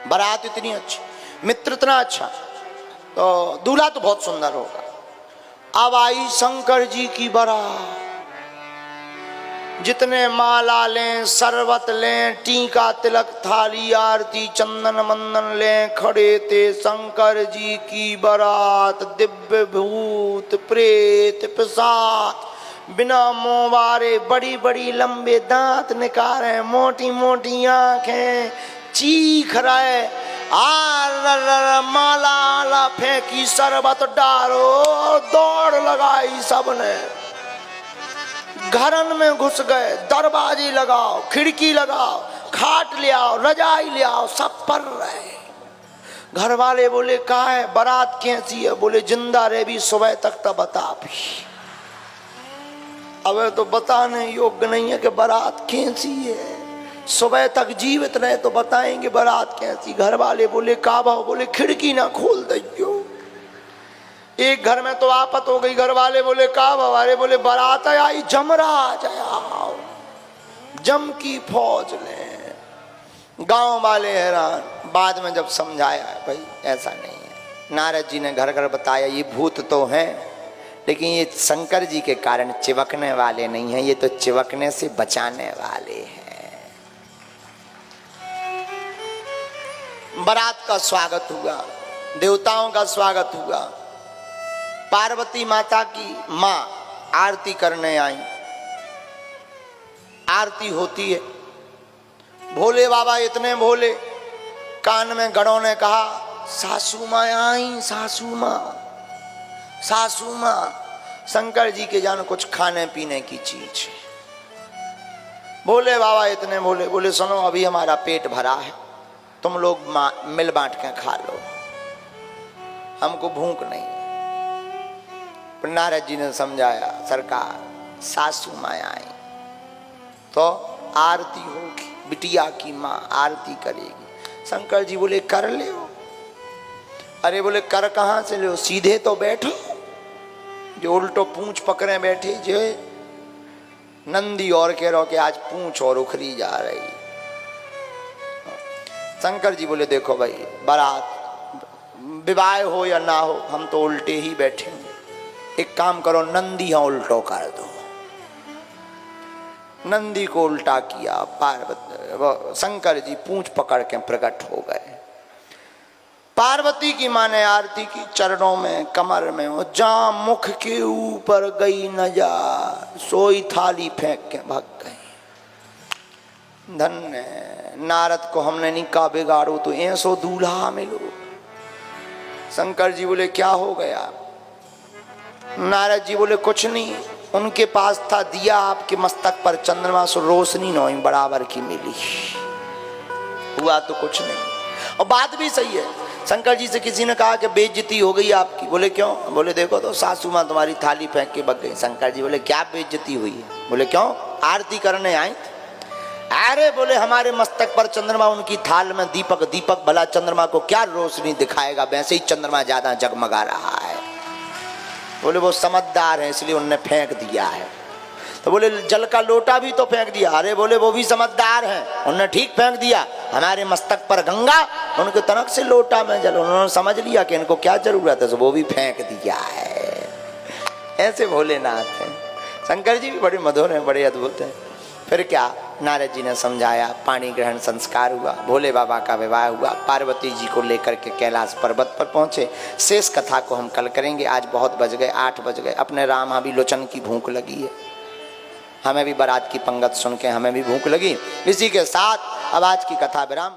बारात इतनी अच्छी, मित्र इतना अच्छा, तो दूल्हा तो बहुत सुंदर होगा। अब आई शंकर जी की बारात, जितने माला लें, शरबत लें, टीका तिलक थाली आरती चंदन मंदन लें, खड़े थे शंकर जी की बारात। दिव्य भूत प्रेत पिशाच बिना मुंह वारे, बड़ी बड़ी लंबे दांत निकाले, मोटी मोटी आंखें, चीख रहे, माला फेंकी, शरबत डालो, दौड़ लगाई सबने, घरन में घुस गए, दरवाजे लगाओ, खिड़की लगाओ, खाट ले आओ, रजाई ले आओ, सब पर रहे। घर वाले बोले कहा है बारात कैसी है? बोले जिंदा रहे भी सुबह तक तो बता भी। अब तो बताने योग्य नहीं है कि बारात कैसी है, सुबह तक जीवित रहे तो बताएंगे बारात कैसी। घर वाले बोले का भाव? बोले खिड़की ना खोल दियो। एक घर में तो आफत हो गई, घर वाले बोले का भाव? अरे बोले बारात आई, जमराज आओ, जम की फौज ले। गांव वाले हैरान, बाद में जब समझाया भाई ऐसा नहीं है, नारद जी ने घर घर बताया ये भूत तो हैं, लेकिन ये शंकर जी के कारण चिपकने वाले नहीं हैं, ये तो चिपकने से बचाने वाले हैं। बारात का स्वागत हुआ, देवताओं का स्वागत हुआ। पार्वती माता की मां आरती करने आई, आरती होती है। भोले बाबा इतने भोले, कान में गणों ने कहा सासू मां आई, सासू मां, सासू मां। शंकर जी के जान कुछ खाने पीने की चीज है। भोले बाबा इतने भोले, बोले सुनो अभी हमारा पेट भरा है, तुम लोग मिल बांट के खा लो, हमको भूख नहीं। नारद जी ने समझाया सरकार सासू माँ आई तो आरती होगी, बिटिया की माँ आरती करेगी। शंकर जी बोले कर ले। अरे बोले कर कहाँ से ले, सीधे तो बैठो, जो उल्टो पूंछ पकड़े बैठे जो नंदी और कह रहो कि आज पूंछ और उखरी जा रही। शंकर जी बोले देखो भाई, बारात विवाह हो या ना हो, हम तो उल्टे ही बैठेंगे। एक काम करो, नंदी यहाँ उल्टो कर दो। नंदी को उल्टा किया, पार्वती शंकर जी पूंछ पकड़ के प्रकट हो गए। पार्वती की मां ने आरती की, चरणों में कमर में, और जहां मुख के ऊपर गई नजर, सोई थाली फेंक के भाग गई। धन्य नारद को हमने नहीं कहा बिगाड़ो तो ऐसो दूल्हा मिलो। शंकर जी बोले क्या हो गया? नारद जी बोले कुछ नहीं, उनके पास था दिया, आपके मस्तक पर चंद्रमा से रोशनी नौई बराबर की मिली, हुआ तो कुछ नहीं। और बात भी सही है। शंकर जी से किसी ने कहा कि बेइज्जती हो गई आपकी। बोले क्यों? बोले देखो तो सासू माँ तुम्हारी थाली फेंक के भग गई। शंकर जी बोले क्या बेइज्जती हुई है? बोले क्यों? आरती करने आई। अरे बोले हमारे मस्तक पर चंद्रमा, उनकी थाल में दीपक, दीपक भला चंद्रमा को क्या रोशनी दिखाएगा, वैसे ही चंद्रमा ज्यादा जगमगा रहा है। बोले वो समझदार है इसलिए उनने फेंक दिया है। तो बोले जल का लोटा भी तो फेंक दिया। अरे बोले वो भी समझदार है, उन्होंने ठीक फेंक दिया। हमारे मस्तक पर गंगा, उनके तनक से लोटा में जल, उन्होंने समझ लिया कि इनको क्या जरूरत है, तो वो भी फेंक दिया है। ऐसे भोलेनाथ हैं। शंकर जी भी बड़े मधुर हैं, बड़े अद्भुत हैं। फिर क्या, नारद जी ने समझाया, पाणी ग्रहण संस्कार हुआ, भोले बाबा का विवाह हुआ, पार्वती जी को लेकर के कैलाश पर्वत पर पहुंचे। शेष कथा को हम कल करेंगे। आज बहुत बज गए, 8 बज गए। अपने राम भी लोचन की भूख लगी है, हमें भी बारात की पंगत सुन के हमें भी भूख लगी। इसी के साथ अब आज की कथा विराम।